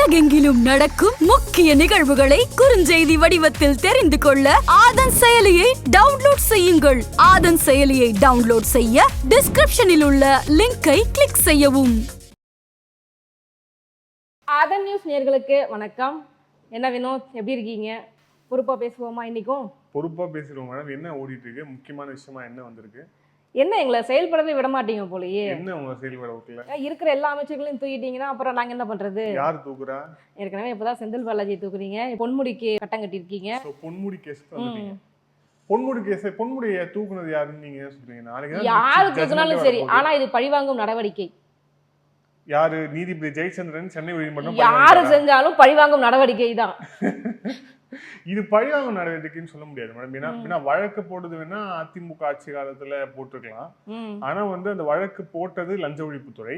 உலகெங்கிலும் நடக்கும் முக்கிய நிகழ்வுகளை குறுஞ்செய்தி வடிவத்தில் தெரிந்து கொள்ள ஆதன் செயலியை டவுன்லோட் செய்யுங்கள். ஆதன் செயலியை டவுன்லோட் செய்ய டிஸ்கிரிப்ஷனில் உள்ள லிங்கை கிளிக் செய்யவும். ஆதன் நியூஸ் நேயர்களுக்கு வணக்கம். என்ன வினோத், எப்படி இருக்கீங்க? பொறுப்பா பேசுவோமா? இன்னைக்கும் பொறுப்பா பேசுறோம் மேடம். என்ன ஓடிட்டு இருக்கு? முக்கியமான விஷயமா என்ன வந்திருக்கு? என்ன எங்களை செயல்படவே விட மாட்டீங்க போலயே. என்ன உங்க செயல்பட வைக்கல? இருக்கிற எல்லா அமைச்சர்களையும் தூக்கிட்டீங்கன்னா அப்புறம் நாங்க என்ன பண்றது? யார் தூக்குறா? ஏற்கனவே இப்பதான் செந்தில் பாலாஜி தூக்குறீங்க, பொன்முடிக்கு கட்டம் கட்டி இருக்கீங்க. பொன்முடி கேஸ் வந்துட்டீங்க. பொன்முடி கேஸ், பொன்முடியை தூக்குனது யாருன்னு நீங்க சொல்றீங்க? நாளைக்கு யாரு தூக்குனாலும் சரி, ஆனா இது பழிவாங்கும் நடவடிக்கை. யாரு? நீதிபதி ஜெயச்சந்திரன் சென்னை உயர்நீதிமன்றம் யாரு செஞ்சாலும் பழிவாங்கும் நடவடிக்கை தான். இது பழிவாங்கும் நடவடிக்கைன்னு சொல்ல முடியாது மேடம். ஏன்னா வழக்கு போடுறது வேணா அதிமுக ஆட்சி காலத்துல போட்டிருக்கலாம். ஆனா அந்த வழக்கு போட்டது லஞ்ச ஒழிப்புத்துறை,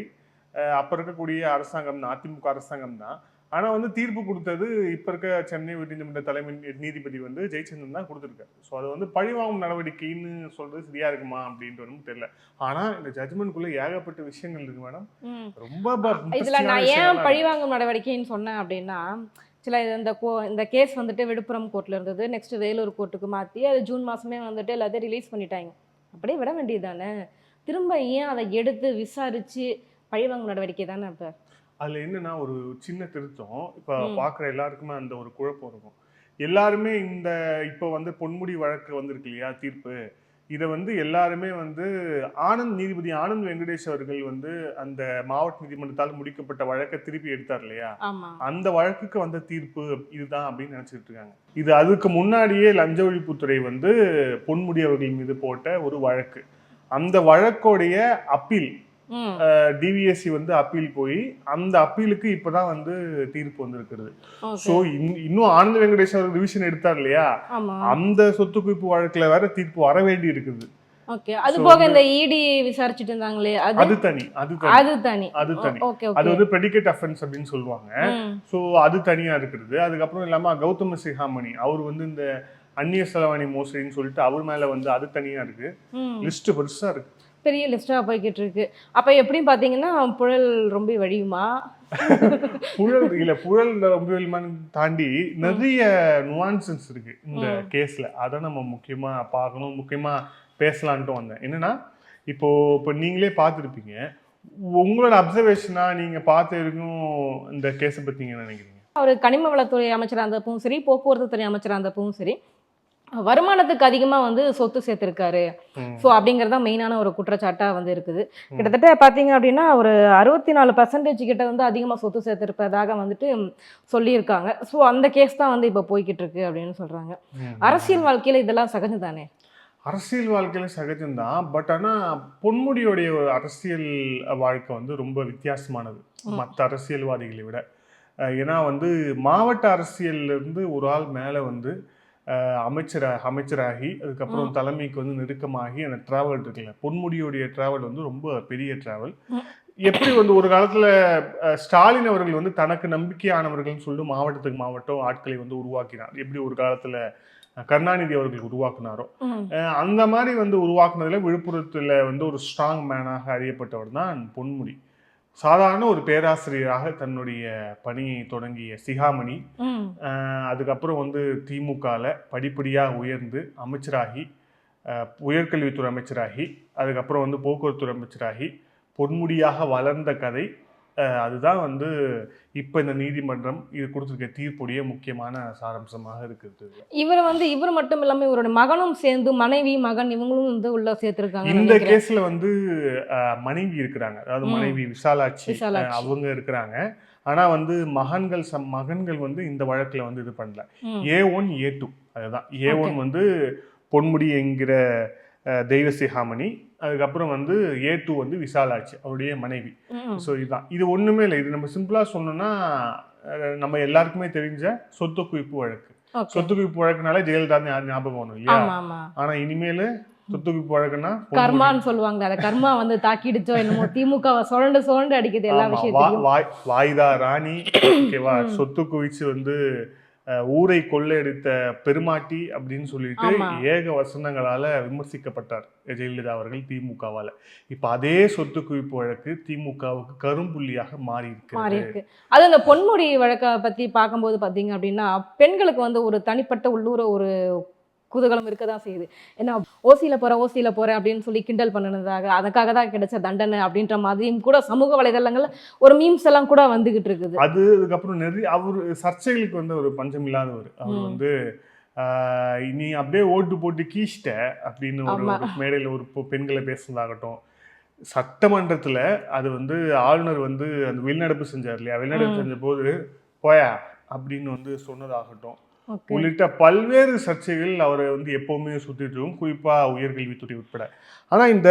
அப்ப இருக்கக்கூடிய அரசாங்கம் தான், அதிமுக அரசாங்கம் தான். ஆனா தீர்ப்பு கொடுத்தது இப்ப இருக்க சென்னை உயர்நீதிமன்ற தலைமை நீதிபதி ஜெயச்சந்திரன் தான் கொடுத்துருக்காரு. ஸோ அது பழிவாங்கும் நடவடிக்கைன்னு சொல்றது சரியா இருக்குமா அப்படின்றது தெரியல. ஆனா இந்த ஜட்மெண்ட்குள்ள ஏகப்பட்ட விஷயங்கள் இருக்கு மேடம். ரொம்ப இதுல நான் ஏன் பழிவாங்கும் நடவடிக்கைன்னு சொன்னேன் அப்படின்னா, சில இந்த கேஸ் விழுப்புரம் கோர்ட்ல இருந்தது, நெக்ஸ்ட் வேலூர் கோர்ட்டுக்கு மாற்றி அது ஜூன் மாதமே எல்லாத்தையும் ரிலீஸ் பண்ணிட்டாங்க. அப்படியே விட வேண்டியது தானே? திரும்ப ஏன் அதை எடுத்து விசாரித்து பழிவாங்கும் நடவடிக்கை தானே? இப்போ அதில் என்னன்னா ஒரு சின்ன திருத்தம். இப்போ பார்க்குற எல்லாருக்குமே அந்த ஒரு குழப்பம் இருக்கும். எல்லாருமே இப்போ பொன்முடி வழக்கு வந்திருக்கு இல்லையா, தீர்ப்பு, இதை எல்லாருமே ஆனந்த், நீதிபதி ஆனந்த் வெங்கடேஷ் அவர்கள் அந்த மாவட்ட நீதிமன்றத்தால் முடிக்கப்பட்ட வழக்கை திருப்பி எடுத்தார் இல்லையா, அந்த வழக்குக்கு வந்த தீர்ப்பு இதுதான் அப்படின்னு நினைச்சிட்டு இருக்காங்க. இது அதுக்கு முன்னாடியே லஞ்ச ஒழிப்புத்துறை பொன்முடி அவர்கள் மீது போட்ட ஒரு வழக்கு. அந்த வழக்கோடைய அப்பீல், டிவிஎஸ்சி அப்பீல் போய் அந்த அப்பீலுக்கு இப்பதான் தீர்ப்பு வந்திருக்கிறது. சோ இன்னும் ஆனந்த் வெங்கடேஷ் அவர் ரிவிஷன் எடுத்தார் இல்லையா, அந்த சொத்து குவிப்பு வழக்குல வேற தீர்ப்பு வர வேண்டி இருக்குது. ஓகே, அது போக இந்த இடி விசாரிச்சிட்டு இருந்தாங்களே, அது தனி. அது பிரெடிகேட் அஃபென்ஸ் அப்படின்னு சொல்லுவாங்க. சோ அது தனியா இருக்குது. அதுக்கப்புறம் இல்லாம கௌதம சிகாமணி அவர் இந்த அந்நிய செலவாணி மோசடின்னு சொல்லிட்டு அவர் மேல அது தனியா இருக்கு. லிஸ்ட் பெருசா இருக்கு, பெரிய லிஸ்டா போய்கிட்டு இருக்கு. அப்ப எப்படின்னு பாத்தீங்கன்னா புழல் ரொம்ப வழியுமா? புழல் ரொம்ப வழியுமான்னு தாண்டி நிறைய நுவான்சன்ஸ் இருக்கு இந்த கேஸ்ல. அதை நம்ம முக்கியமா பார்க்கணும், முக்கியமா பேசலான்ட்டு வந்தேன். என்னன்னா இப்போ நீங்களே பார்த்துருப்பீங்க, உங்களோட அப்சர்வேஷனா நீங்க பார்த்து இருக்கும் இந்த கேஸை பத்தி நீங்க நினைக்கிறீங்க? அவர் கனிம வளத்துறை அமைச்சராக இருந்தப்பவும் சரி, போக்குவரத்து துறை அமைச்சராக இருந்தப்பவும் சரி, வருமானத்துக்கு அதிகமா சொத்து சேர்த்திருக்காரு. ஸோ அப்படிங்கிறது தான் மெயினான ஒரு குற்றச்சாட்டா இருக்குது. கிட்டத்தட்ட பார்த்தீங்க அப்படின்னா ஒரு 64% கிட்ட அதிகமாக சொத்து சேர்த்திருப்பதாக சொல்லியிருக்காங்க. ஸோ அந்த கேஸ் தான் இப்போ போய்கிட்டு இருக்கு அப்படின்னு சொல்றாங்க. அரசியல் வாழ்க்கையில இதெல்லாம் சகஜம் தானே? அரசியல் வாழ்க்கையில சகஜம்தான். பட் ஆனா பொன்முடியோடைய ஒரு அரசியல் வாழ்க்கை ரொம்ப வித்தியாசமானது மற்ற அரசியல்வாதிகளை விட. ஏன்னா மாவட்ட அரசியல்ல இருந்து ஒரு ஆள் மேல அமைச்சராகி அதுக்கப்புறம் தலைமைக்கு நெருக்கமாகி அந்த டிராவல் இருக்குல்ல, பொன்முடியோடைய டிராவல் ரொம்ப பெரிய டிராவல். எப்படி ஒரு காலத்துல ஸ்டாலின் அவர்கள் தனக்கு நம்பிக்கையானவர்கள் சொல்லி மாவட்டத்துக்கு மாவட்டம் ஆட்களை உருவாக்கினார். எப்படி ஒரு காலத்துல கருணாநிதி அவர்கள் உருவாக்குனாரோ அந்த மாதிரி உருவாக்குனதுல விழுப்புரத்துல ஒரு ஸ்ட்ராங் மேனாக அறியப்பட்டவர் தான் பொன்முடி. சாதாரண ஒரு பேராசிரியராக தன்னுடைய பணியை தொடங்கிய சிகாமணி அதுக்கப்புறம் திமுகல படிப்படியாக உயர்ந்து அமைச்சராகி, உயர்கல்வித்துறை அமைச்சராகி, அதுக்கப்புறம் போக்குவரத்துறை அமைச்சராகி பொன்முடியாக வளர்ந்த கதை. அதுதான் இப்ப இந்த நீதிமன்றம் இது கொடுத்திருக்க தீர்ப்புடைய முக்கியமான சாராம்சமாக இருக்குது. இவர் மட்டும் இல்லாம இவருடைய மகனும் சேர்ந்து, மனைவி மகன் இவங்களும் உள்ள சேர்த்திருக்காங்க. இந்த கேஸ்ல மனைவி இருக்கிறாங்க, அதாவது மனைவி விசாலாட்சி அவங்க இருக்கிறாங்க. ஆனா மகன்கள் இந்த வழக்குல இது பண்ணல. A1 A2 அதுதான். A1 பொன்முடி என்கிற தெய்வசிகாமணி, அதுக்கப்புறம் A2 விசாலாட்சி அவருடைய மனைவி. ஸோ இதுதான். இது ஒண்ணுமே இல்லை. இது நம்ம சிம்பிளா சொன்னோம்னா நம்ம எல்லாருக்குமே தெரிஞ்ச சொத்து குவிப்பு வழக்கு. சொத்து குவிப்பு வழக்குனாலே ஜெயலலிதா ஞாபகம் வரும் இல்லையா? ஆனா இனிமேல் சொத்து குவிப்பு வழக்குன்னா கர்மான்னு சொல்லுவாங்க. அதை கர்மா தாக்கிடுச்சோ என்னமோ, திமுக சுரண்டு அடிக்குது எல்லா விஷயத்தையும். வாய்தா ராணி ஓகேவா, சொத்து குவிச்சு ஊரை கொள்ளையடித்த பெருமாட்டி அப்படின்னு சொல்லிட்டு ஆமா. ஏக வசனங்களால விமர்சிக்கப்பட்டார் ஜெயலலிதா அவர்கள் திமுகவால. இப்ப அதே சொத்து குவிப்பு வழக்கு திமுகவுக்கு கரும்புள்ளியாக மாறி மாறி இருக்கு. இருக்கு. அது அந்த பொன்முடி வழக்க பத்தி பார்க்கும்போது பாத்தீங்க அப்படின்னா, பெண்களுக்கு வந்து ஒரு தனிப்பட்ட உள்ளூர ஒரு குதூகலம் இருக்க தான் செய்யுது. ஏன்னா ஓசியில போறேன் அப்படின்னு சொல்லி கிண்டல் பண்ணுனதாக, அதுக்காக தான் கிடைச்ச தண்டனை அப்படின்ற மாதிரியும் கூட சமூக வலைதளங்கள்ல ஒரு மீம்ஸ் எல்லாம் கூட வந்துகிட்டு இருக்குது. அதுக்கப்புறம் நிறைய அவர் சர்ச்சைகளுக்கு வந்து ஒரு பஞ்சம் இல்லாதவர். அவர் வந்து நீ அப்படியே ஓட்டு போட்டு கீச்சிட்ட அப்படின்னு ஒரு ஆமா. ஒரு மேடையில் ஒரு பெண்களை பேசுனதாகட்டும், சட்டமன்றத்துல அது வந்து ஆளுநர் வந்து அந்த வெளிநடப்பு செஞ்சார் இல்லையா, வெளிநடப்பு செஞ்ச போது போயா அப்படின்னு வந்து சொன்னதாகட்டும் ஓகே. உள்ளிட்ட பல்வேறு சர்ச்சைகள் அவரை வந்து எப்பவுமே சுத்திட்டு இருக்கும், குறிப்பா உயர்கல்வித்துறை உட்பட. ஆனா இந்த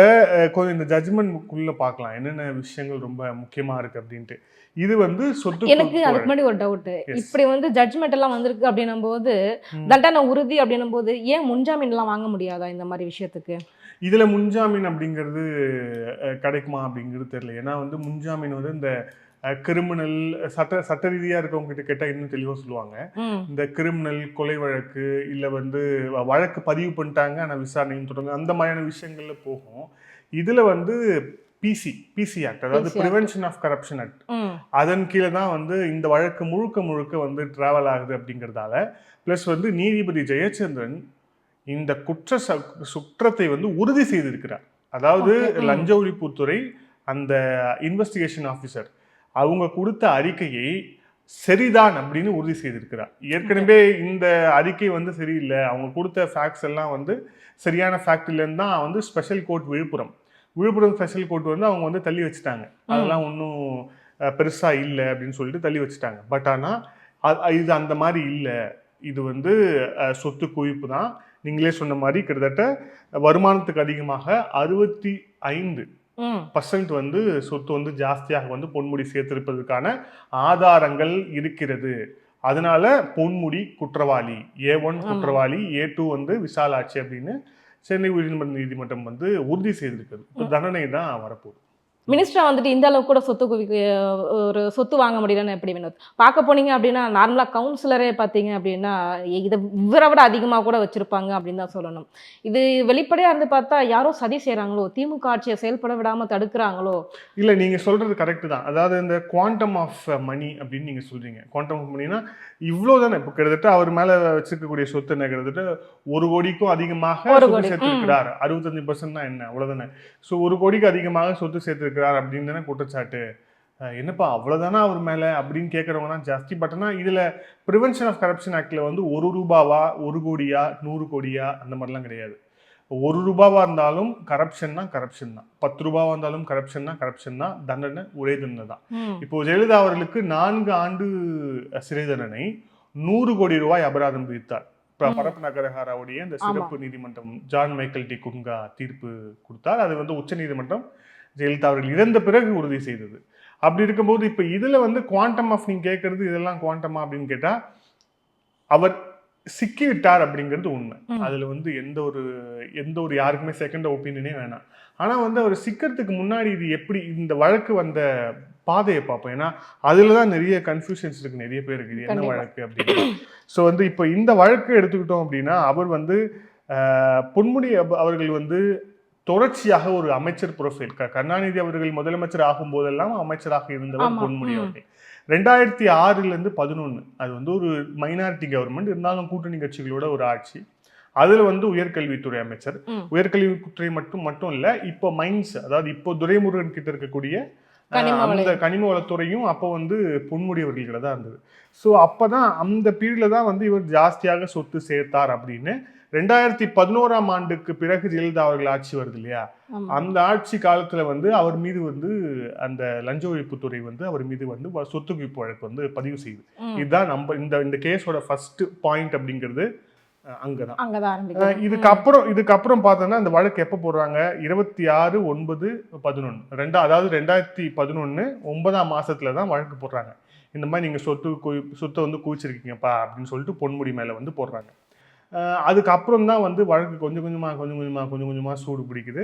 கொஞ்சம் இந்த ஜட்ஜ்மெண்ட்குள்ள பார்க்கலாம் என்னென்ன விஷயங்கள் ரொம்ப முக்கியமா இருக்கு அப்படின்ட்டு. இது வந்து சொத்து எனக்கு குவிப்பு அதுக்கு முன்னாடி ஒரு டவுட். Yes. இப்படி வந்து ஜட்ஜ்மெண்ட் எல்லாம் வந்திருக்கு அப்படின்னும் போது, ம். தண்டனை உறுதி அப்படின்னும் போது ஏன் முன்ஜாமீன் எல்லாம் வாங்க முடியாதா இந்த மாதிரி விஷயத்துக்கு? இதுல முன்ஜாமீன் அப்படிங்கிறது கிடைக்குமா அப்படிங்கிறது தெரியல. ஏன்னா வந்து முன்ஜாமீன் வந்து இந்த கிரிமினல் சட்ட ரீதியா இருக்கவங்க கிட்ட கேட்டா இன்னும் தெளிவா சொல்லுவாங்க. ம். இந்த கிரிமினல் கொலை வழக்கு இல்ல வந்து வழக்கு பதிவு பண்ணிட்டாங்க ஆனா விசாரணையும் தொடங்க அந்த மாதிரியான விஷயங்கள்ல போகும். இதுல வந்து பிசி ஆக்ட், அதாவது PC Act. Prevention of corruption act, ம். அதன் கீழே தான் வந்து இந்த வழக்கு முழுக்க வந்து டிராவல் ஆகுது அப்படிங்கிறதால பிளஸ் வந்து நீதிபதி ஜெயச்சந்திரன் இந்த குற்றத்தை வந்து உறுதி செய்திருக்கிறார். அதாவது Okay. ம். லஞ்ச ஒழிப்புத்துறை அந்த இன்வெஸ்டிகேஷன் ஆஃபீஸர் அவங்க கொடுத்த அறிக்கையை சரிதான் அப்படின்னு உறுதி செய்திருக்கிறார். ஏற்கனவே இந்த அறிக்கை வந்து சரியில்லை, அவங்க கொடுத்த ஃபேக்ட்ஸ் எல்லாம் வந்து சரியான ஃபேக்ட் இல்லைன்னு தான் வந்து special court Villupuram special court வந்து அவங்க வந்து தள்ளி வச்சுட்டாங்க. அதெல்லாம் ஒன்றும் பெருசா இல்லை அப்படின்னு சொல்லிட்டு தள்ளி வச்சுட்டாங்க. பட் ஆனால் இது அந்த மாதிரி இல்லை, இது வந்து சொத்து குவிப்பு தான். நீங்களே சொன்ன மாதிரி கிட்டத்தட்ட வருமானத்துக்கு அதிகமாக 65% வந்து சொத்து வந்து ஜாஸ்தியாக வந்து பொன்முடி சேர்த்திருப்பதற்கான ஆதாரங்கள் இருக்கிறது. அதனால பொன்முடி குற்றவாளி, A1 குற்றவாளி, A2 வந்து விசாலாட்சி அப்படின்னு சென்னை உயர்நீதிமன்ற நீதிமன்றம் வந்து உறுதி செய்திருக்கிறது. இப்போ தண்டனை தான் வரப்போகுது. மினிஸ்டரா வந்துட்டு இந்த அளவுக்கு கூட சொத்து குவிக்க ஒரு சொத்து வாங்க முடியலன்னு எப்படி வினோத்? பார்க்க போனீங்க அப்படின்னா நார்மலா கவுன்சிலரே பார்த்தீங்க அப்படின்னா இதை இவரை விட அதிகமாக கூட வச்சிருப்பாங்க அப்படின்னு தான் சொல்லணும். இது வெளிப்படையா இருந்து பார்த்தா யாரோ சதி செய்றாங்களோ, திமுக ஆட்சியை செயல்பட விடாம தடுக்கிறாங்களோ? இல்லை, நீங்கள் சொல்கிறது கரெக்டு தான். அதாவது இந்த குவாண்டம் ஆஃப் மணி அப்படின்னு நீங்கள் சொல்கிறீங்க. குவாண்டம் ஆஃப் மணினா இவ்வளோ தானே. இப்போ கிட்டத்தட்ட அவர் மேலே வச்சிருக்கக்கூடிய சொத்து என்ன, கிட்டத்தட்ட 1 கோடிக்கும் அதிகமாக ஒரு சொத்து கோடி. சேர்த்திருக்கிறார். 65% தான் என்ன, அவ்வளோதானே. ஸோ 1 கோடிக்கு அதிகமாக சொத்து சேர்த்திருக்கிறார் அப்படின்னு தானே குற்றச்சாட்டு. என்னப்பா அவ்வளோதானா அவர் மேலே அப்படின்னு கேட்குறவங்க தான் ஜாஸ்தி. பட் ஆனால் இதில் ப்ரிவென்ஷன் ஆஃப் கரப்ஷன் ஆக்டில் வந்து 1 ரூபாவா 1 கோடியா 100 கோடியா அந்த மாதிரிலாம் கிடையாது. 1 ரூபாவா இருந்தாலும் கரப்ஷன்னா கரப்ஷன் தான், 10 ரூபாவா இருந்தாலும் கரப்ஷன் தான், தண்டனை ஒரே தண்டனை தான். இப்போ ஜெயலலிதா அவர்களுக்கு 4 ஆண்டு சிறை தண்டனை, 100 கோடி ரூபாய் அபராதம் விதித்தார். பரப் நகரஹாராவுடைய இந்த சிறப்பு நீதிமன்றம் ஜான் மைக்கேல் டி குன்ஹா தீர்ப்பு கொடுத்தார். அது வந்து உச்ச நீதிமன்றம் ஜெயலலிதா அவர்கள் இறந்த பிறகு உறுதி செய்தது. அப்படி இருக்கும்போது இப்ப இதுல வந்து குவாண்டம் ஆஃப் நீங்க கேட்கறது இதெல்லாம் குவாண்டமா அப்படின்னு கேட்டா அவர் சிக்கிவிட்டார் அப்படிங்கிறது உண்மை. அதுல வந்து எந்த ஒரு யாருக்குமே செகண்ட் ஒப்பீனியனே வேணாம். ஆனா வந்து அவர் சிக்கிறதுக்கு முன்னாடி இது எப்படி இந்த வழக்கு வந்த பாதையை பார்ப்போம். ஏன்னா அதுலதான் நிறைய கன்ஃபியூஷன்ஸ் இருக்கு, நிறைய பேர் இருக்குது என்ன வழக்கு அப்படின்னு. ஸோ வந்து இப்போ இந்த வழக்கு எடுத்துக்கிட்டோம் அப்படின்னா அவர் வந்து பொன்முடி அவர்கள் வந்து தொடர்ச்சியாக ஒரு அமைச்சர் ப்ரொஃபைல், கருணாநிதி அவர்கள் முதலமைச்சர் ஆகும் போதெல்லாம் அமைச்சராக இருந்தவர் பொன்முடி அவர்கள். 2006 11 அது வந்து ஒரு மைனாரிட்டி கவர்மெண்ட் இருந்தாலும் கூட்டணி கட்சிகளோட ஒரு ஆட்சி. அதுல வந்து உயர்கல்வித்துறை அமைச்சர். உயர்கல்வித்துறை மட்டும் இல்ல, இப்போ மைன்ஸ், அதாவது இப்போ துரைமுருகன் கிட்ட இருக்கக்கூடிய அந்த கனிம வளத்துறையும் அப்போ வந்து பொன்முடி அவர்கள்கிட்ட தான் இருந்தது. ஸோ அப்பதான் அந்த பீரியட்ல தான் வந்து இவர் ஜாஸ்தியாக சொத்து சேர்த்தார் அப்படின்னு 2011 பிறகு ஜெயலலிதா அவர்கள் ஆட்சி வருது இல்லையா, அந்த ஆட்சி காலத்துல வந்து அவர் மீது வந்து அந்த லஞ்ச ஒழிப்புத்துறை வந்து அவர் மீது வந்து சொத்து குவிப்பு வழக்கு வந்து பதிவு செய்யுது. இதுதான் நம்ம இந்த கேஸோட ஃபர்ஸ்ட் பாயிண்ட் அப்படிங்கிறது அங்கதான். இதுக்கப்புறம் பார்த்தோம்னா அந்த வழக்கு எப்ப போடுறாங்க, 26/9/11 அதாவது 2011 9ஆம் மாசத்துல தான் வழக்கு போடுறாங்க. இந்த மாதிரி நீங்க சொத்தை வந்து குவிச்சிருக்கீங்கப்பா அப்படின்னு சொல்லிட்டு பொன்முடி மேல வந்து போடுறாங்க. அதுக்கப்புறம் தான் வந்து வழக்கு கொஞ்சம் கொஞ்சமா சூடு பிடிக்குது.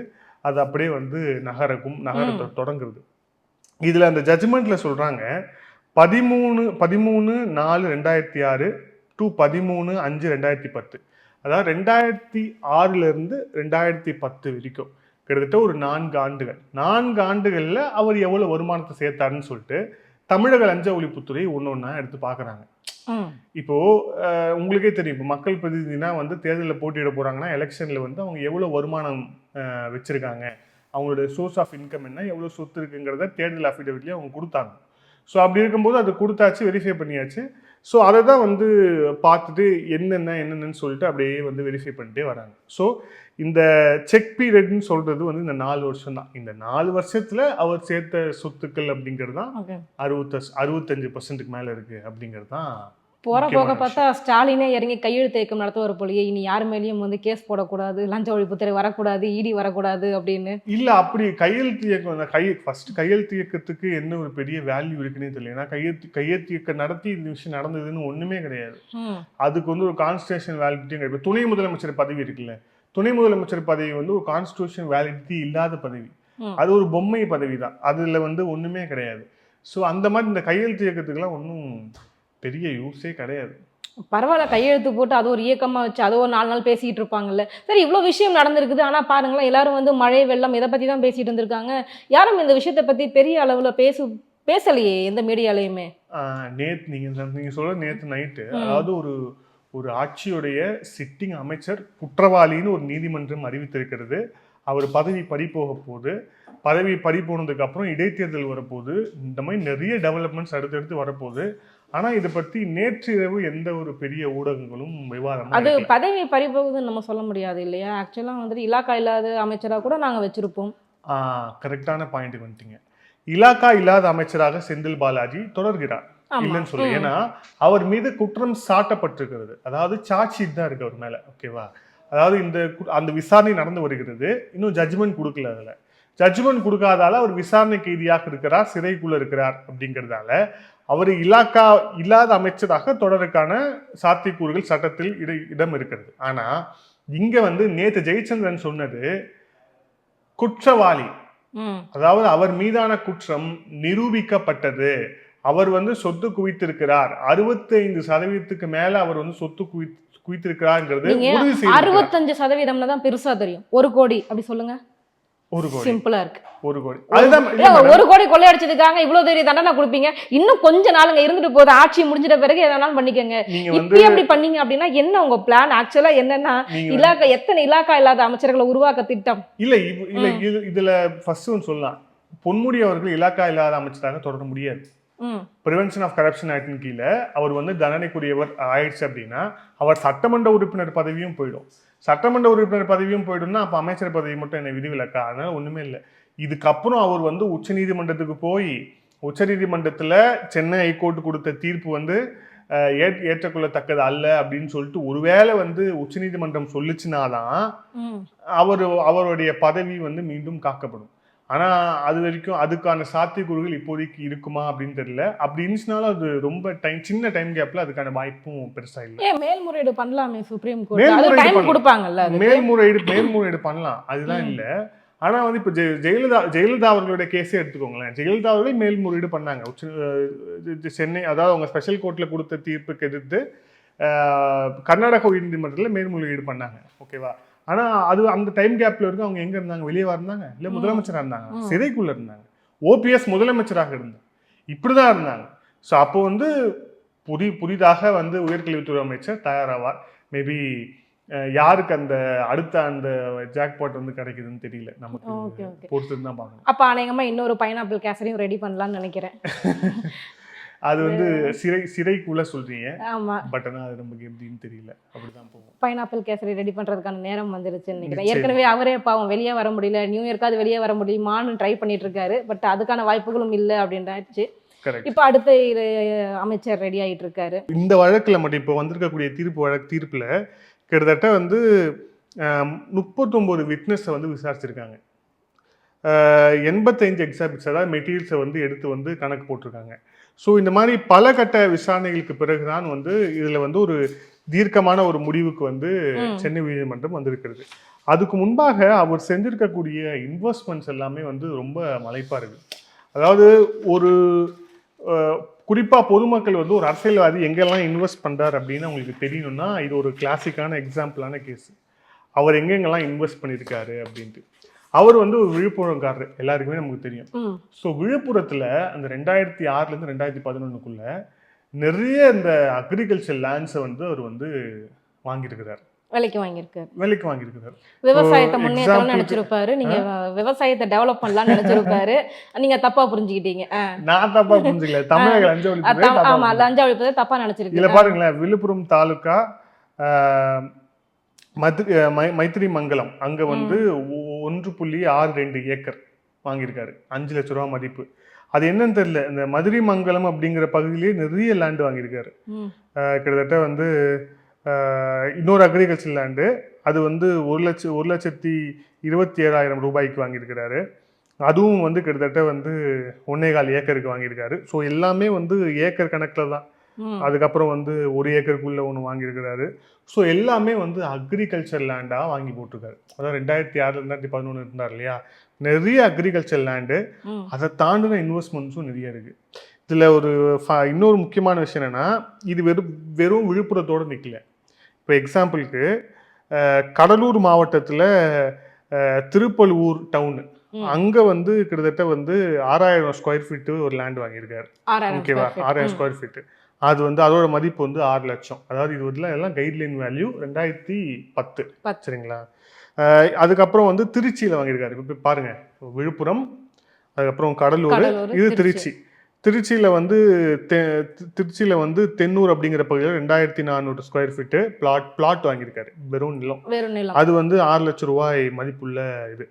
அது அப்படியே வந்து நகரத்தை தொடங்குறது. இதுல அந்த ஜட்ஜ்மெண்ட்ல சொல்றாங்க 13/4/2006 to 13/5/2010. அதாவது 2006 2010 வரைக்கும் கிட்டத்தட்ட ஒரு 4 ஆண்டுகள். 4 ஆண்டுகளில் அவர் எவ்வளோ வருமானத்தை சேர்த்தாருன்னு சொல்லிட்டு தமிழக லஞ்ச ஒழிப்புத்துறை ஒன்றா எடுத்து பார்க்குறாங்க. இப்போ உங்களுக்கே தெரியும், இப்போ மக்கள் பிரதிநிதினா வந்து தேர்தலில் போட்டியிட போகிறாங்கன்னா எலெக்ஷனில் வந்து அவங்க எவ்வளோ வருமானம் வச்சுருக்காங்க, அவங்களோட சோர்ஸ் ஆஃப் இன்கம் என்ன, எவ்வளோ சொத்து இருக்குங்கிறத தேர்தல் அஃபிடவிட்லேயே அவங்க கொடுத்தாங்க. ஸோ அப்படி இருக்கும்போது அது கொடுத்தாச்சு, வெரிஃபை பண்ணியாச்சு. ஸோ அதை தான் வந்து பார்த்துட்டு என்னென்னு சொல்லிட்டு அப்படியே வந்து வெரிஃபை பண்ணிட்டே வராங்க. ஸோ இந்த செக் பீரியட்னு சொல்கிறது வந்து இந்த 4 வருஷம் தான். இந்த 4 வருஷத்தில் அவர் சேர்த்த சொத்துக்கள் அப்படிங்கிறது தான் 65% மேலே இருக்குது அப்படிங்கிறது தான். போற போக பார்த்தா ஸ்டாலினே இறங்கி கையெழுத்து இயக்கம் நடத்துவார் போலயே, இனி யார் மேலேயும் வந்து கேஸ் போடக்கூடாது, லஞ்ச ஒழிப்புத்துறை வரக்கூடாது, இடி வரக்கூடாது அப்படின்னு. இல்ல அப்படி கையெழுத்து இயக்கம் ஃபர்ஸ்ட் கையெழுத்து இயக்கத்துக்கு என்ன ஒரு பெரிய வேல்யூ இருக்குன்னே தெரியல. ஏன்னா கையெழுத்து இயக்கம் நடத்தி இந்த விஷயம் நடந்ததுன்னு ஒண்ணுமே கிடையாது. அதுக்கு வந்து ஒரு கான்ஸ்டிடியூஷன் வேலிடிட்டியும் கிடையாது. துணை முதலமைச்சர் பதவி இருக்குல்ல, துணை முதலமைச்சர் பதவி வந்து ஒரு கான்ஸ்டிடியூஷன் வேலிடிட்டி இல்லாத பதவி. அது ஒரு பொம்மை பதவி தான், அதுல வந்து ஒண்ணுமே கிடையாது. ஸோ அந்த மாதிரி இந்த கையெழுத்து இயக்கத்துக்குலாம் ஒன்றும் பெரிய யூஸே கிடையாது. பரவாயில்ல, கையெழுத்து போட்டு அது ஒரு இயக்கமாக வச்சு அது ஒரு 4 நாள் பேசிகிட்டு இருப்பாங்கல்ல. சரி, இவ்வளோ விஷயம் நடந்திருக்குது, ஆனால் பாருங்களேன் எல்லாரும் வந்து மழை வெள்ளம் இதை பற்றி தான் பேசிகிட்டு இருந்திருக்காங்க. யாரும் இந்த விஷயத்தை பற்றி பெரிய அளவில் பேசலையே எந்த மீடியாலையுமே. நீங்கள் சொல்ல நேற்று நைட்டு, அதாவது ஒரு ஆட்சியுடைய சிட்டிங் அமைச்சர் குற்றவாளின்னு ஒரு நீதிமன்றம் அறிவித்திருக்கிறது. அவர் பதவி பறிபோக போகுது. பதவி பறிபோனதுக்கு அப்புறம் இடைத்தேர்தல் வரப்போகுது. இந்த மாதிரி நிறைய டெவலப்மெண்ட்ஸ் அடுத்தடுத்து வரப்போகுது. ஆனா இதை பற்றி நேற்று இரவு எந்த ஒரு பெரிய ஊடகங்களும் விவாதம். அது பதவி பறிபோகுதுன்னு நம்ம சொல்ல முடியாது இல்லையா? ஆக்சுவலா வந்துட்டு இலாக்கா இல்லாத அமைச்சராக கூட நாங்க வச்சிருப்போம். கரெக்டான பாயிண்ட் வந்துட்டீங்க. இலாக்கா இல்லாத அமைச்சராக செந்தில் பாலாஜி தொடர்கிறார் இல்லைன்னு சொல்லி. ஏன்னா அவர் மீது குற்றம் சாட்டப்பட்டிருக்கிறது. அதாவது சார்ஜ் ஷீட் தான் இருக்கு அவர் மேல. ஓகேவா? அதாவது அந்த விசாரணை நடந்து வருகிறது. இன்னும் ஜட்ஜ்மெண்ட் கொடுக்கல. அதுல ஜட்ஜ்மெண்ட் கொடுக்காதால அவர் விசாரணை கைதியாக இருக்கிறார், சிறைக்குள்ள இருக்கிறார். அப்படிங்கிறதால அவர் இலாக்கா இல்லாத அமைச்சராக தொடருக்கான சாத்தியக்கூறுகள் சட்டத்தில் இடம் இருக்கிறது. ஆனா இங்க வந்து நேத்து ஜெயச்சந்திரன் சொன்னது குற்றவாளி, அதாவது அவர் மீதான குற்றம் நிரூபிக்கப்பட்டது, அவர் வந்து சொத்து குவித்திருக்கிறார், 65% மேல அவர் வந்து சொத்து குவித்திருக்கிறார்ங்கிறது 65% தான் பெருசா தெரியும். 1 கோடி அப்படி சொல்லுங்க, 1 கோடி சிம்பிளா இருக்கு. 1 கோடி அதுதான் 1 கோடி கொள்ளையடிச்சதுக்காக இவ்வளவு பெரிய தண்டனை கொடுப்பீங்க? இன்னும் கொஞ்ச நாளுங்க இருந்துட்டு போகுது, ஆட்சி முடிஞ்சிட்ட பிறகு எதனாலும் பண்ணிக்கங்க. இப்படி அப்படி பண்ணீங்க அப்படின்னா என்ன உங்க பிளான்? ஆக்சுவலா என்னன்னா எத்தனை இலாக்கா இல்லாத அமைச்சர்களை உருவாக்க திட்டம் இல்ல. இதுல ஃபர்ஸ்ட் ஒன்று சொல்லலாம், பொன்முடி அவர்கள் இலாக்கா இல்லாத அமைச்சராக தொடர முடியாது. பிரிவென்ஷன் ஆஃப் கரப்ஷன் ஆக்டின் கீழே அவர் வந்து தண்டனைக்குரியவர் ஆயிடுச்சு அப்படின்னா அவர் சட்டமன்ற உறுப்பினர் பதவியும் போயிடும். சட்டமன்ற உறுப்பினர் பதவியும் போயிடும்னா அப்ப அமைச்சர் பதவி மட்டும் என்ன விதிவிலக்கா? அதனால ஒண்ணுமே இல்லை. இதுக்கப்புறம் அவர் வந்து உச்ச நீதிமன்றத்துக்கு போய் உச்ச நீதிமன்றத்துல சென்னை ஹைகோர்ட் கொடுத்த தீர்ப்பு வந்து ஏற்றுக்கொள்ளத்தக்கது அல்ல அப்படின்னு சொல்லிட்டு ஒருவேளை வந்து உச்ச நீதிமன்றம் சொல்லிச்சுனாதான் அவருடைய பதவி வந்து மீண்டும் காக்கப்படும். ஆனா அது வரைக்கும் அதுக்கான சாத்தியக்கூறுகள் இப்போதைக்கு இருக்குமா அப்படின்னு தெரியல. அப்படி இருந்துச்சுனாலும் அது ரொம்ப சின்ன டைம் கேப்ல அதுக்கான வாய்ப்பும் பெருசா இல்லை. மேல்முறையீடு பண்ணலாமே, சுப்ரீம் கோர்ட் கொடுப்பாங்கல்ல, மேல்முறையீடு பண்ணலாம், அதுதான் இல்ல. ஆனா வந்து இப்ப ஜெயலலிதா அவர்களுடைய கேஸே எடுத்துக்கோங்களேன். ஜெயலலிதா அவர்கள் மேல்முறையீடு பண்ணாங்க சென்னை, அதாவது அவங்க ஸ்பெஷல் கோர்ட்ல கொடுத்த தீர்ப்புக்கு எதிர்த்து கர்நாடக உயர்நீதிமன்றத்தில் மேல்முறையீடு பண்ணாங்க. ஓகேவா? ஆனா அது அந்த டைம் கேப்ல இருக்கும் அவங்க எங்க இருந்தாங்க? வெளியே இருந்தாங்க இல்ல முதலமைச்சராக இருந்தாங்க, சிறைக்குள்ள இருந்தாங்க. ஓபிஎஸ் முதலமைச்சராக இருந்தாங்க, இப்படிதான் இருந்தாங்க. ஸோ அப்போ வந்து புதிதாக வந்து உயர்கல்வித்துறை அமைச்சர் தயாராவார். மேபி யாருக்கு அந்த அடுத்த அந்த ஜாக்பாட் வந்து கிடைக்குதுன்னு தெரியல, நமக்கு பொறுத்து தான் பார்க்கணும். அப்ப அநேகமா இன்னொரு பைனாப்பிள் கேசரியும் ரெடி பண்ணலாம்னு நினைக்கிறேன். அது வந்து சிறைக்குள்ள சொல்றீங்க. ஆமா, பட் ஆனா அது நமக்கு எப்படின்னு தெரியல. அப்படிதான் போகும். பைனாப்பிள் கேசரி ரெடி பண்றதுக்கான நேரம் வந்துருச்சுன்னு நினைக்கிறேன். ஏற்கனவே அவரே பாவம் வெளியே வர முடியல, நியூ இயர்க்காவது வெளியே வர முடியுமான்னு ட்ரை பண்ணிட்டு இருக்காரு. பட் அதுக்கான வாய்ப்புகளும் இல்லை அப்படின்றாச்சு. இப்ப அடுத்த அமைச்சர் ரெடி ஆயிட்டு இருக்காரு. இந்த வழக்குல மட்டும் இப்ப வந்திருக்கக்கூடிய தீர்ப்புல கிட்டத்தட்ட வந்து 39 விட்னஸை வந்து விசாரிச்சிருக்காங்க. 85 எக்ஸாபிட்ஸ், அதாவது மெட்டீரியல்ஸை வந்து எடுத்து வந்து கணக்கு போட்டிருக்காங்க. ஸோ இந்த மாதிரி பல கட்ட விசாரணைகளுக்கு பிறகுதான் வந்து இதுல வந்து ஒரு தீர்க்கமான ஒரு முடிவுக்கு வந்து சென்னை உயர்நீதிமன்றம் வந்திருக்கிறது. அதுக்கு முன்பாக அவர் செஞ்சிருக்கக்கூடிய இன்வெஸ்ட்மெண்ட்ஸ் எல்லாமே வந்து ரொம்ப மலைப்பா இருக்கு. அதாவது ஒரு குறிப்பா பொதுமக்கள் வந்து ஒரு அரசியல்வாதி எங்கெல்லாம் இன்வெஸ்ட் பண்றாரு அப்படின்னு உங்களுக்கு தெரியணும்னா இது ஒரு கிளாசிக்கான எக்ஸாம்பிளான கேஸ். அவர் எங்கெங்கெல்லாம் இன்வெஸ்ட் பண்ணியிருக்காரு அப்படின்ட்டு. அவர் வந்து ஒரு விழுப்புரம்காரர், எல்லாருக்குமே நமக்கு தெரியும். ஸோ விழுப்புரத்துல அந்த 2006 2011 நிறைய இந்த அக்ரிகல்ச்சர் லேண்ட்ஸை வந்து அவர் வந்து வாங்கியிருக்கிறார், விலைக்கு வாங்கியிருக்கிறார். விவசாயத்தை முன்னேற்றம்னு நினைச்சிருப்பாரு, நீங்க விவசாயத்தை டெவலப் பண்ணலாம்னு நினைச்சிருப்பாரு, நீங்க தப்பா புரிஞ்சுக்கிட்டீங்க. நான் தப்பா புரிஞ்சுக்கல, தமிழக லஞ்ச ஒழிப்புத்துறை தப்பா நினைச்சிருக்கீங்க. இதுல பாருங்களேன், விழுப்புரம் தாலுகா மைத்திரி மங்கலம் அங்க வந்து 1.62 ஏக்கர் வாங்கியிருக்காரு, 5 லட்ச ரூபா மதிப்பு. அது என்னன்னு தெரியல, இந்த மதுரை மங்கலம் அப்படிங்கிற பகுதியிலேயே நிறைய லேண்டு வாங்கியிருக்காரு. கிட்டத்தட்ட வந்து இன்னொரு அக்ரிகல்ச்சர் லேண்டு, அது வந்து 1,27,000 ரூபாய்க்கு வாங்கியிருக்கிறாரு. அதுவும் வந்து கிட்டத்தட்ட வந்து 1.25 ஏக்கருக்கு வாங்கியிருக்காரு. ஸோ எல்லாமே வந்து ஏக்கர் கணக்கில் தான். அதுக்கப்புறம் வந்து 1 ஏக்கருக்குள்ள ஒன்று வாங்கியிருக்கிறாரு. ஸோ எல்லாமே வந்து அக்ரிகல்ச்சர் லேண்டாக வாங்கி போட்டிருக்காரு. அதாவது 2006 2011 இருந்தார் இல்லையா, நிறைய அக்ரிகல்ச்சர் லேண்டு, அதை தாண்டின இன்வெஸ்ட்மெண்ட்ஸும் நிறைய இருக்கு. இதில் ஒரு இன்னொரு முக்கியமான விஷயம் என்னன்னா, இது வெறும் விழுப்புரத்தோடு நிற்கல. இப்போ எக்ஸாம்பிளுக்கு கடலூர் மாவட்டத்தில் திருப்பலூர் டவுனு, அங்கே வந்து கிட்டத்தட்ட வந்து 6000 ஸ்கொயர் ஃபீட்டு ஒரு லேண்ட் வாங்கியிருக்காரு. ஓகேவா, 6000 ஸ்கொயர் ஃபீட்டு. அது வந்து அதோட மதிப்பு வந்து 6 லட்சம். அதாவது இது வந்து எல்லாம் கைட்லைன் வேல்யூ 2010. சரிங்களா. அதுக்கப்புறம் வந்து திருச்சியில் வாங்கியிருக்காரு. இப்போ பாருங்க, விழுப்புரம், அதுக்கப்புறம் கடலூர், இது திருச்சி. திருச்சியில் வந்து தென்னூர் அப்படிங்கிற பகுதியில் 2400 ஸ்கொயர் ஃபீட்டு பிளாட் வாங்கியிருக்காரு, வெறும் நிலம். அது வந்து 6 லட்சம் ரூபாய் மதிப்புள்ள இது.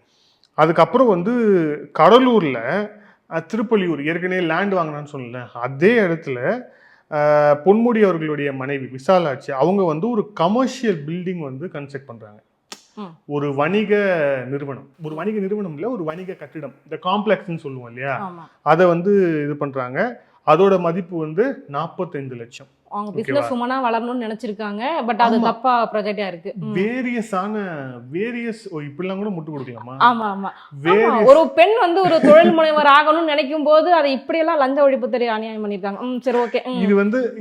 அதுக்கப்புறம் வந்து கடலூரில் திருப்பலியூர், ஏற்கனவே லேண்ட் வாங்கினான்னு சொல்லல, அதே இடத்துல பொன்முடி அவர்களுடைய மனைவி விசாலாட்சி அவங்க வந்து ஒரு கமர்ஷியல் பில்டிங் வந்து கன்ஸ்ட்ரக்ட் பண்றாங்க. ஒரு வணிக நிறுவனம் இல்ல, ஒரு வணிக கட்டிடம், இந்த காம்ப்ளெக்ஸ்ன்னு சொல்லுவோம் இல்லையா, அதை வந்து இது பண்றாங்க. அதோட மதிப்பு வந்து 45 லட்சம். அவங்க பிசினஸ் உமனா வளரணும்னு நினைச்சிருக்காங்க, பட் அது தப்பா ப்ராஜெக்டா இருக்கு. வேரியஸ் இப்படிலாம் கூட முட்டு கொடுக்கலாமா? ஆமா ஆமா. ஒரு பெண் வந்து ஒரு தொழில் முனைவர் ஆகணும்னு நினைக்கும் போது அதை இப்படி எல்லாம் லஞ்ச ஒழிப்புத்துறை அநியாயம் பண்ணிருக்காங்க. சரி, ஓகே.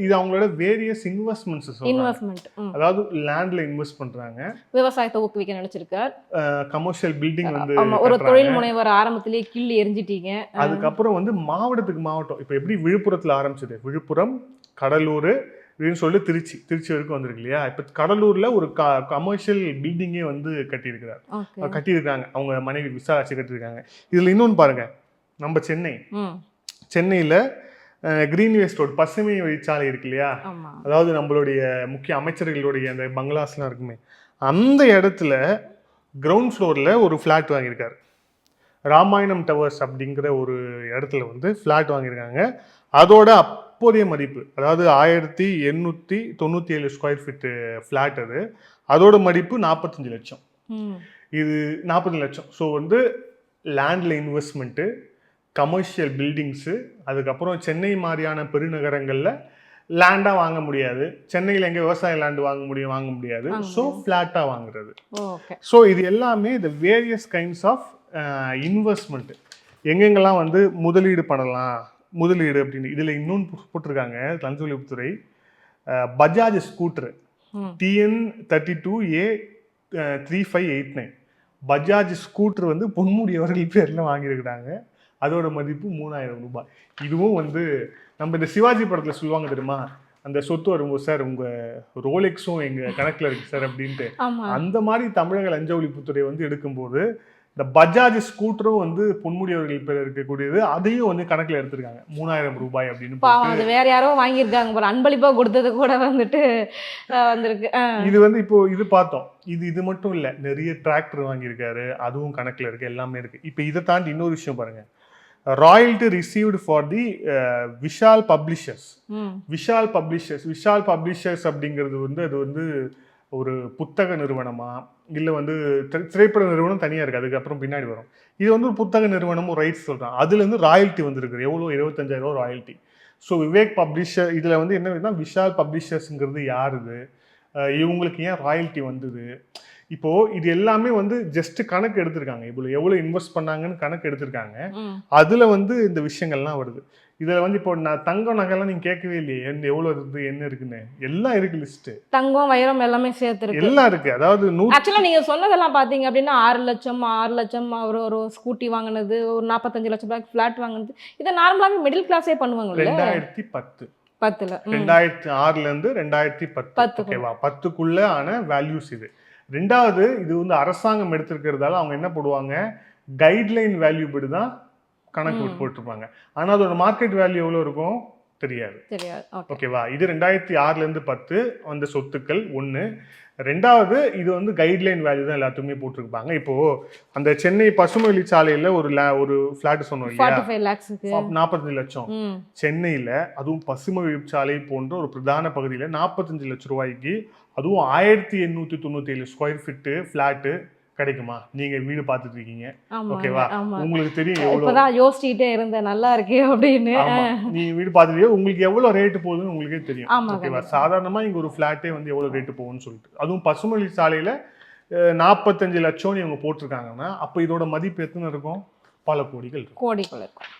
இது அவங்களோட வேரியஸ் இன்வெஸ்ட்மெண்ட், அதாவது லேண்ட்ல இன்வெஸ்ட் பண்றாங்க, விவசாயத்தை ஊக்குவிக்க நினைச்சிருக்கார், கமர்ஷியல் பில்டிங் வந்து ஒரு தொழில் முனைவர் ஆரம்பத்திலேயே கிள்ளி எரிஞ்சிட்டீங்க. அதுக்கப்புறம் வந்து மாவட்டத்துக்கு மாவட்டம், இப்ப எப்படி விழுப்புரத்துல ஆரம்பிச்சது, விழுப்புரம், கடலூர் அப்படின்னு சொல்லி திருச்சி வரைக்கும் வந்திருக்கு இல்லையா. இப்போ கடலூர்ல ஒரு கமர்ஷியல் பில்டிங்கே வந்து கட்டியிருக்காங்க, அவங்க மனைவி விசாலாட்சி கட்டியிருக்காங்க. இதுல இன்னொன்று பாருங்க, நம்ம சென்னையில கிரீன் வேஸ்ட் ரோடு, பசுமை வழிச்சாலை இருக்கு இல்லையா, அதாவது நம்மளுடைய முக்கிய அமைச்சர்களுடைய அந்த பங்களாஸ்லாம் இருக்குமே, அந்த இடத்துல கிரவுண்ட் ஃப்ளோர்ல ஒரு ஃபிளாட் வாங்கியிருக்காரு. ராமாயணம் டவர்ஸ் அப்படிங்கிற ஒரு இடத்துல வந்து ஃபிளாட் வாங்கியிருக்காங்க. அதோட அப்போதைய மதிப்பு, அதாவது 1897 ஸ்கொயர் ஃபீட்டு ஃபிளாட், அதோட மதிப்பு 45 லட்சம். இது 40 லட்சம். ஸோ வந்து லேண்டில் இன்வெஸ்ட்மெண்ட்டு, கமர்ஷியல் பில்டிங்ஸு, அதுக்கப்புறம் சென்னை மாதிரியான பெருநகரங்களில் லேண்டாக வாங்க முடியாது, சென்னையில் எங்கே விவசாய லேண்டு வாங்க முடியாது, ஸோ ஃப்ளாட்டாக வாங்குறது. ஸோ இது எல்லாமே இந்த வேரியஸ் கைண்ட்ஸ் ஆஃப் இன்வெஸ்ட்மெண்ட், எங்கெங்கெல்லாம் வந்து முதலீடு அப்படின்னு. இதில் இன்னொன்று போட்டிருக்காங்க லஞ்ச ஒழிப்புத்துறை, Bajaj scooter TN32A 3589 Bajaj scooter வந்து பொன்முடி அவர்கள் பேரில் வாங்கியிருக்கிறாங்க. அதோட மதிப்பு 3000 ரூபாய். இதுவும் வந்து நம்ம இந்த சிவாஜி படத்தில் சொல்லுவாங்க தெரியுமா, அந்த சொத்து வரும்போது சார் உங்க ரோலெக்ஸும் எங்க கணக்கில் இருக்கு சார் அப்படின்ட்டு, அந்த மாதிரி தமிழக லஞ்ச ஒழிப்புத்துறை வந்து எடுக்கும்போது இந்த பஜாஜ் ஸ்கூட்டரும் வந்து பொன்முடி அவர்கள் பேர் இருக்கக்கூடியது, அதையும் வந்து கணக்கில் எடுத்திருக்காங்க 3000 ரூபாய் அப்படின்னு. வேற யாரோ வாங்கியிருக்காங்க, அன்பளிப்பா கொடுத்தது கூட வந்துட்டு வந்திருக்கு. இது வந்து இப்போ இது பார்த்தோம், இது மட்டும் இல்லை, நிறைய டிராக்டர் வாங்கியிருக்காரு, அதுவும் கணக்கில் இருக்கு, எல்லாமே இருக்கு. இப்போ இதை தாண்டி இன்னொரு விஷயம் பாருங்க, royalty received for the Vishal publishers. Vishal publishers அப்படிங்கிறது வந்து அது வந்து ஒரு புத்தக நிறுவனமா இல்லை வந்து திரைப்பட நிறுவனம் தனியாக இருக்குது, அதுக்கப்புறம் பின்னாடி வரும். இது வந்து ஒரு புத்தக நிறுவனமும் ரைட்ஸ் சொல்கிறான், அதுலேருந்து ராயல்ட்டி வந்துருக்குது, எவ்வளோ 25,000 ராயல்ட்டி. ஸோ விவேக் பப்ளிஷர், இதில் வந்து என்ன விஷால் பப்ளிஷர்ஸுங்கிறது யார், இவங்களுக்கு ஏன் ராயல்ட்டி வந்தது, இப்போது இது எல்லாமே வந்து ஜஸ்ட் கணக்கு எடுத்திருக்காங்க, எவ்வளோ இன்வெஸ்ட் பண்ணாங்கன்னு கணக்கு எடுத்திருக்காங்க, அதில் வந்து இந்த விஷயங்கள்லாம் வருது. இதுல வந்து இப்போ நான் தங்க நகைலாம் நீங்க கேட்கவே இல்லையே, எவ்வளவு இருக்கு என்ன இருக்குன்னு. எல்லாம் இருக்கு லிஸ்ட், தங்கம் வைரம் எல்லாமே சேர்த்து இருக்கு. எல்லாம் இருக்கு. அதாவது ஆக்சுவலா நீங்க சொன்னதெல்லாம் பாத்தீங்க அப்படின்னா 6 லட்சம் அவர் ஒரு ஸ்கூட்டி வாங்கினது, ஒரு 45 லட்சம் ரூபாய்க்கு ஃபிளாட் வாங்கினது, இதை நார்மலாவே மிடில் கிளாஸே பண்ணுவாங்கல்ல. 2010 10ல 2006ல இருந்து 2010 ஓகேவா, 10க்குள்ள ஆன வேல்யூஸ் இது. ரெண்டாவது, இது வந்து அரசாங்கம் எடுத்திருக்கிறதால அவங்க என்ன போடுவாங்க, கைட்லைன் வேல்யூ படி தான் கணக்கு போட்டிருப்பாங்க. ஆனா அதோட மார்க்கெட் வேல்யூ எவ்வளவு இருக்கும் தெரியாது. ஓகேவா, இது 2006ல இருந்து 10 அந்த சொத்துக்கள் ஒண்ணு. ரெண்டாவது, இது வந்து கைட்லைன் வேல்யூ தான் எல்லாத்துக்குமே போட்டிருப்பாங்க. இப்போ அந்த சென்னை பசுமொழி சாலையில ஒரு ஃபிளாட் சொன்னோம் இல்லையா, 45 லட்சம். சென்னையில அதுவும் பசுமொழி சாலை போன்ற ஒரு பிரதான பகுதியில 45 லட்சம் ரூபாய்க்கு, அதுவும் 1897 ஸ்கொயர் ஃபீட்டு ஃபிளாட்டு கிடைக்குமா? நீங்க வீடு பார்த்துட்டு இருக்கீங்க, ஓகேவா, உங்களுக்கு தெரியும் இப்பதான் யோசிச்சுட்டே இருந்தேன் நல்லா இருக்கே அப்படின்னு. நீங்க வீடு பார்த்துட்டு உங்களுக்கு எவ்வளவு ரேட்டு போகுதுன்னு உங்களுக்கே தெரியும், ஓகேவா. சாதாரணமா இங்க ஒரு ஃபிளாட்டே வந்து எவ்வளவு ரேட்டு போகும்னு சொல்லிட்டு, அதுவும் பசுமொழி சாலையில 45 லட்சம் இவங்க போட்டிருக்காங்கன்னா அப்ப இதோட மதிப்பு எத்தனை இருக்கும்? பல கோடிகள் இருக்கும்,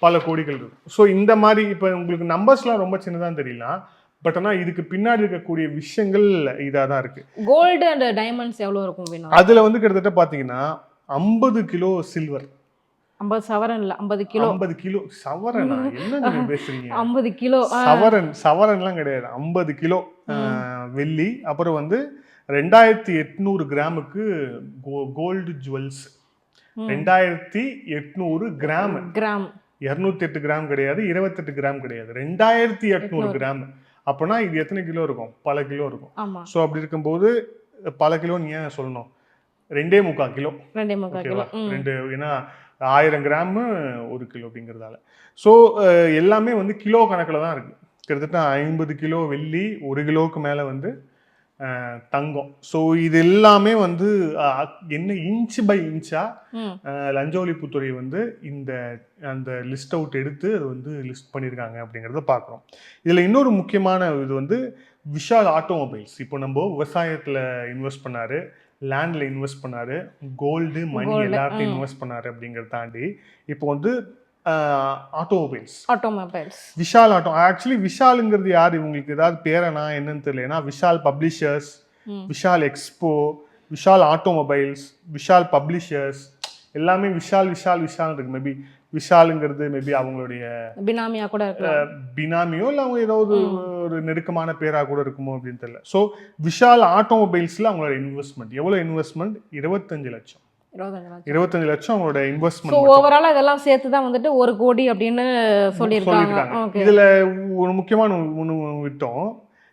பல கோடிகள் இருக்கும். ஸோ இந்த மாதிரி இப்ப உங்களுக்கு நம்பர்ஸ்லாம் ரொம்ப சின்னதான் தெரியலாம், பட் ஆனா இதுக்கு பின்னாடி இருக்கக்கூடிய விஷயங்கள் இதாக தான் இருக்கு. கோல்டு அண்ட் டைமண்ட்ஸ் எவ்வளவு இருக்கும்? அதுல வந்து கிட்டத்தட்ட பாத்தீங்கன்னா 50 கிலோ சில்வர், 50 சவரன்ல 50 கிலோ. 50 கிலோ சவரனா? என்ன நீங்க பேசுறீங்க? 50 கிலோ சவரன்லாம் கிடையாது, 50 கிலோ வெள்ளி. அப்புறம் வந்து 2800 கிராமுக்கு கோல்டு ஜுவல்ஸ், 2800 கிராம். 208 கிராம் கிடையாது, 28 கிராம் கிடையாது, 2800 கிராம். அப்பனா இது எத்தனை கிலோ இருக்கும்? பல கிலோ இருக்கும். ஸோ அப்படி இருக்கும்போது பல கிலோ நீ ஏன் சொல்லணும், 2.25 கிலோ, 2, ஏன்னா 1000 கிராம் 1 கிலோ அப்படிங்கிறதால. ஸோ எல்லாமே வந்து கிலோ கணக்கில் தான் இருக்கு. கிட்டத்தட்ட 50 கிலோ வெள்ளி, 1 கிலோவுக்கு மேலே வந்து தங்கம். ஸோ இது எல்லாமே வந்து என்ன இன்ச் பை இன்ச்சா லஞ்ச ஒழிப்புத்துறை வந்து அந்த லிஸ்ட் அவுட் எடுத்து அது வந்து லிஸ்ட் பண்ணியிருக்காங்க அப்படிங்கிறத பார்க்குறோம். இதில் இன்னொரு முக்கியமான இது வந்து விஷால் ஆட்டோமொபைல்ஸ். இப்போ நம்ம விவசாயத்தில் இன்வெஸ்ட் பண்ணாரு, லேண்டில் இன்வெஸ்ட் பண்ணாரு, கோல்டு மணி எல்லாத்தையும் இன்வெஸ்ட் பண்ணாரு அப்படிங்கிறத தாண்டி இப்போ வந்து ஆட்டோமொபைல்ஸ் விஷால் ஆட்டோ. ஆக்சுவலி விஷாலுங்கிறது யார், இவங்களுக்கு ஏதாவது பேரனா என்னன்னு தெரியல. ஏன்னா Vishal publishers, Vishal expo, Vishal automobiles, Vishal publishers எல்லாமே விஷால் விஷால் விஷால் இருக்கு. மேபி விஷாலுங்கிறது மேபி அவங்களுடைய பினாமியா கூட பினாமியோ இல்லை அவங்க ஏதாவது ஒரு நெருக்கமான பேரா கூட இருக்குமோ அப்படின்னு தெரியல. ஸோ விஷால் ஆட்டோமொபைல்ஸ்ல அவங்களோட இன்வெஸ்ட்மெண்ட் எவ்வளவு? இன்வெஸ்ட்மெண்ட் 25 லட்சம். 25 லட்சம் அவங்களோட இன்வெஸ்ட்மெண்ட். ஓவராலா இதெல்லாம் சேர்த்து தான் வந்துட்டு 1 கோடி அப்படின்னு சொல்லியிருக்காங்க. இதுல ஒரு முக்கியமான ஒன்று விட்டோம்,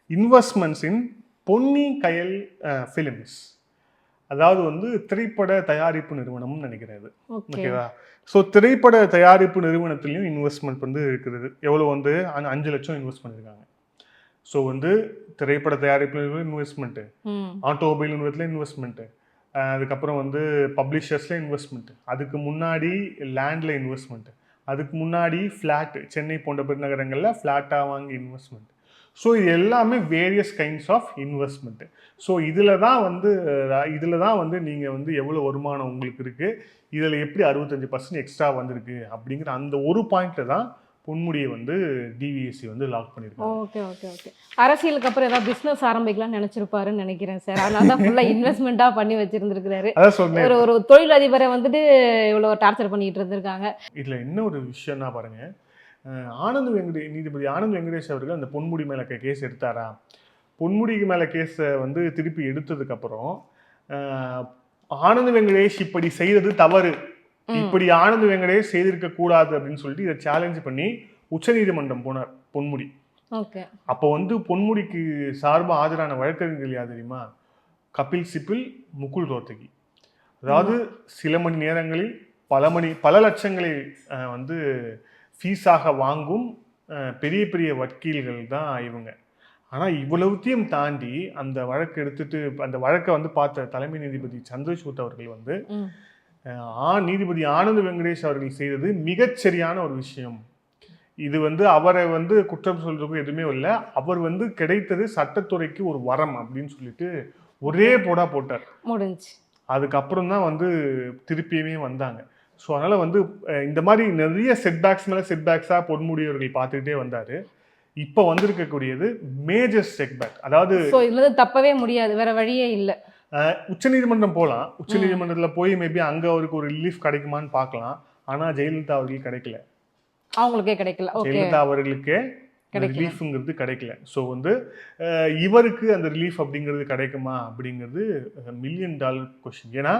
இன்வெஸ்ட்மெண்ட்ஸ் இன் பொன்னி கயல் ஃபிலிம்ஸ், அதாவது வந்து திரைப்பட தயாரிப்பு நிறுவனம்னு நினைக்கிறது, ஓகேவா. ஸோ திரைப்பட தயாரிப்பு நிறுவனத்திலையும் இன்வெஸ்ட்மெண்ட் வந்து இருக்கிறது. எவ்வளோ வந்து 5 லட்சம் இன்வெஸ்ட் பண்ணியிருக்காங்க. ஸோ வந்து திரைப்பட தயாரிப்பு இன்வெஸ்ட்மெண்ட்டு, ஆட்டோமொபைல் நிறுவனத்தில் இன்வெஸ்ட்மெண்ட்டு, அதுக்கப்புறம் வந்து பப்ளிஷர்ஸில் இன்வெஸ்ட்மெண்ட்டு, அதுக்கு முன்னாடி லேண்டில் இன்வெஸ்ட்மெண்ட்டு, அதுக்கு முன்னாடி ஃப்ளாட்டு, சென்னை போன்ற பெருநகரங்களில் ஃப்ளாட்டாக வாங்கி இன்வெஸ்ட்மெண்ட். ஸோ இது எல்லாமே various kinds of investment. So இதில் தான் வந்து நீங்கள் வந்து எவ்வளோ வருமானம் உங்களுக்கு இருக்குது, இதில் எப்படி 65% எக்ஸ்ட்ரா வந்திருக்கு அப்படிங்கிற அந்த ஒரு பாயிண்ட்டில் தான் பொன்முடியை வந்து டிவிஎஸ்சி வந்து லாக் பண்ணியிருக்காங்க. ஓகே. அரசியலுக்கு அப்புறம் ஏதாவது பிஸ்னஸ் ஆரம்பிக்கலாம்னு நினைச்சிருப்பாருன்னு நினைக்கிறேன் சார். அதனால தான் ஃபுல்லாக இன்வெஸ்ட்மெண்ட்டாக பண்ணி வச்சிருந்துருக்காரு. அதான் சொன்னேன், ஒரு தொழில் அதிபரை வந்துட்டு இவ்வளோ டார்ச்சர் பண்ணிட்டு இருந்திருக்காங்க. இதில் என்ன ஒரு விஷயம்னா பாருங்க, நீதிபதி ஆனந்த் வெங்கடேஷ் அவர்கள் அந்த பொன்முடி மேலே கேஸ் எடுத்தாரா? பொன்முடிக்கு மேலே கேஸை வந்து திருப்பி எடுத்ததுக்கப்புறம் ஆனந்த் வெங்கடேஷ் இப்படி செய்தது தவறு, இப்படி ஆனந்த் வெங்கடேஷ் செய்திருக்க கூடாது அப்படின்னு சொல்லிட்டு இதை சேலஞ்ச் பண்ணி உச்சநீதிமன்றம் போனார் பொன்முடி. அப்போ வந்து பொன்முடிக்கு சார்பாக ஆஜரான வழக்கறிஞர்கள் யார் தெரியுமா? கபில் சிபில், முகுல் ரோத்தகி. அதாவது சில மணி நேரங்களில் பல லட்சங்களை வந்து ஃபீஸாக வாங்கும் பெரிய பெரிய வக்கீல்கள் தான் இவங்க. ஆனால் இவ்வளவுத்தையும் தாண்டி அந்த வழக்கு எடுத்துட்டு அந்த வழக்கை வந்து பார்த்த தலைமை நீதிபதி சந்திரசூட் அவர்கள் வந்து நீதிபதி ஆனந்த் வெங்கடேஷ் அவர்கள் செய்தது மிகச்சரியான ஒரு விஷயம், இது வந்து அவரை வந்து குற்றம் சொல்றதுக்கும் எதுவுமே இல்லை, அவர் வந்து கிடைத்தது சட்டத்துறைக்கு ஒரு வரம் அப்படின்னு சொல்லிட்டு ஒரே போட்டார். அதுக்கப்புறம் தான் வந்து திருப்பியுமே வந்தாங்க. ஸோ அதனால வந்து இந்த மாதிரி நிறைய செட்பேக்ஸ் மேலே செட்பேக்ஸாக பொன்முடி அவர்கள் பார்த்துக்கிட்டே வந்தார். இப்போ வந்திருக்கக்கூடியது மேஜர் செட்பேக். அதாவது ஸோ இதுல தப்பவே முடியாது, வேற வழியே இல்லை. உச்சநீதிமன்றம் போகலாம், உச்சநீதிமன்றத்தில் போய் மேபி அங்கே அவருக்கு ஒரு ரிலீஃப் கிடைக்குமான்னு பார்க்கலாம். ஆனால் ஜெயலலிதா அவர்கள் கிடைக்கல, அவங்களுக்கே கிடைக்கல. ஜெயலலிதா அவர்களுக்கே ரிலீஃப்ங்கிறது கிடைக்கல. ஸோ வந்து இவருக்கு அந்த ரிலீஃப் அப்படிங்கிறது கிடைக்குமா அப்படிங்கிறது $1,000,000 கொஸ்டின். ஏன்னா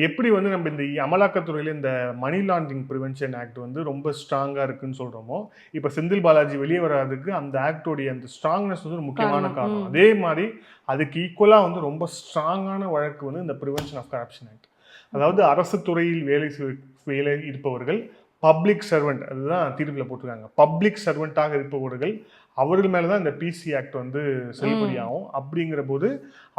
எப்படி வந்து நம்ம இந்த அமலாக்கத்துறையில் இந்த மணி லாண்ட்ரிங் ப்ரிவென்ஷன் ஆக்ட் வந்து ரொம்ப ஸ்ட்ராங்காக இருக்குன்னு சொல்கிறோமோ, இப்போ செந்தில் பாலாஜி வெளியே வராதுக்கு அந்த ஆக்டோடைய அந்த ஸ்ட்ராங்னஸ் வந்து ஒரு முக்கியமான காரணம். அதே மாதிரி அதுக்கு ஈக்குவலாக வந்து ரொம்ப ஸ்ட்ராங்கான வழக்கு வந்து இந்த ப்ரிவென்ஷன் ஆஃப் கரப்ஷன் ஆக்ட். அதாவது அரசு துறையில் வேலை இருப்பவர்கள், பப்ளிக் சர்வெண்ட், அதுதான் தீர்ப்பில் போட்டிருக்காங்க. பப்ளிக் சர்வெண்ட்டாக இருப்பவர்கள் அவர்கள் மேலே தான் இந்த பிசி ஆக்ட் வந்து செல்லுபடியாகும். அப்படிங்கிற போது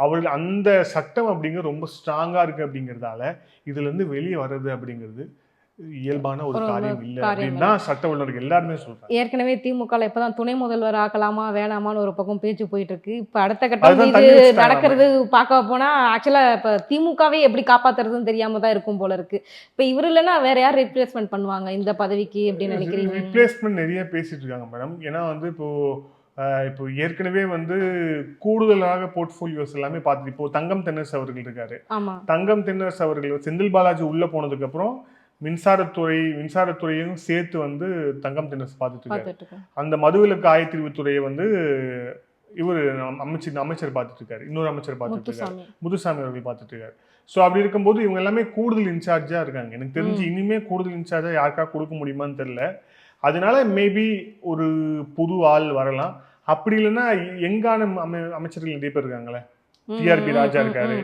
அவர்கள் அந்த சட்டம் அப்படிங்கிறது ரொம்ப ஸ்ட்ராங்காக இருக்குது. அப்படிங்கிறதால இதுலேருந்து வெளியே வர்றது அப்படிங்கிறது இயல்பான ஒரு காரியம் இல்லை அப்படின்னு தான் சட்ட வல்லுநர்கள் எல்லாருமே சொல்றாங்க. ஏற்கனவே திமுகவில் இப்பதான் துணை முதல்வர் ஆக்கலாமா வேணாமான்னு ஒரு பக்கம் பேச்சு போயிட்டு இருக்கு. இப்ப அடுத்த கட்டம் இது நடக்கிறது பார்க்க போனா ஆக்சுவலா இப்ப திமுகவே எப்படி காப்பாத்துறதுன்னு தெரியாம தான் இருக்கும் போல இருக்கு. இப்ப இவரு இல்லைன்னா வேற யார் ரீப்ளேஸ்மெண்ட் பண்ணுவாங்க இந்த பதவிக்கு அப்படின்னு நினைக்கிறீங்க? ரீப்ளேஸ்மெண்ட் நிறைய பேசிட்டு இருக்காங்க மேடம். ஏன்னா வந்து இப்போ ஏற்கனவே வந்து கூடுதலாக போர்ட்ஃபோலியோஸ் எல்லாமே பார்த்துட்டு, இப்போ தங்கம் தென்னரசு அவர்கள் இருக்காரு. தங்கம் தென்னரசு அவர்கள் செந்தில் பாலாஜி உள்ள போனதுக்கு அப்புறம் மின்சாரத்துறையும் சேர்த்து வந்து தங்கம் தென்னரசு பார்த்துட்டு இருக்காரு. அந்த மதுவிலக்கு ஆயத்தீர்வுத்துறையை வந்து இவர் அமைச்சர் பார்த்துட்டு இருக்காரு, இன்னொரு அமைச்சர் பார்த்துட்டு இருக்காரு, முத்துசாமி அவர்கள் பார்த்துட்டு இருக்காரு. ஸோ அப்படி இருக்கும்போது இவங்க எல்லாமே கூடுதல் இன்சார்ஜா இருக்காங்க. எனக்கு தெரிஞ்சு இனிமே கூடுதல் இன்சார்ஜா யாருக்கா கொடுக்க முடியுமான்னு தெரியல. அதனால மேபி ஒரு புது ஆள் வரலாம். அப்படி இல்லைன்னா எங்கான அமைச்சர்கள் நிறைய பேர் இருக்காங்களே, டிஆர்பி ராஜா இருக்காரு,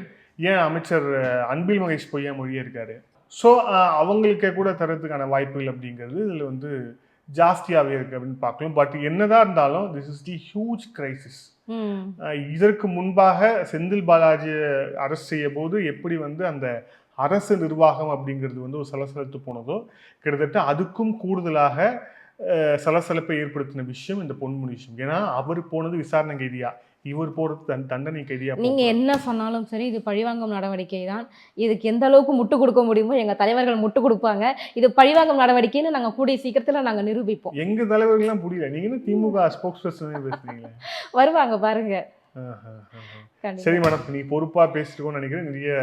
ஏன் அமைச்சர் அன்பில் மகேஷ் பொய்யாமொழியே இருக்காரு. ஸோ அவங்களுக்கே கூட தரத்துக்கான வாய்ப்புகள் அப்படிங்கிறது இதில் வந்து ஜாஸ்தியாகவே இருக்குது அப்படின்னு பார்க்கலாம். பட் என்னதான் இருந்தாலும் this is the huge crisis. இதற்கு முன்பாக செந்தில் பாலாஜி அரெஸ்ட் செய்ய போது எப்படி வந்து அந்த அரசு நிர்வாகம் அப்படிங்கிறது வந்து ஒரு சலசலத்து போனதோ, கிட்டத்தட்ட அதுக்கும் கூடுதலாக சலசலப்பை ஏற்படுத்தின விஷயம் இந்த பொன்முடி விஷயம். ஏன்னா அவர் போனது விசாரணை கைதியா, இவர் போறது தண்டனை கைதியா. நீங்க என்ன சொன்னாலும் சரி, இது பழிவாங்கும் நடவடிக்கை தான். இதுக்கு எந்த அளவுக்கு முட்டு கொடுக்க முடியுமோ எங்க தலைவர்கள் முட்டு கொடுப்பாங்க. இது பழிவாங்கும் நடவடிக்கைன்னு நாங்க கூடிய சீக்கிரத்துல நாங்க நிரூபிப்போம். எங்க தலைவர்கள்லாம் புரியல, நீங்க திமுக ஸ்போக்ஸ் பர்சன் பேசுறீங்களா? வருவாங்க பாருங்க. சரி மேடம், நீ பொறுப்பா பேசிருக்கோன்னு நினைக்கிறேன். நிறைய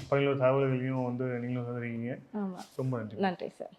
பல தகவல்களையும் வந்து நீங்களும் சொல்றீங்க. ரொம்ப நன்றி. நன்றி சார்.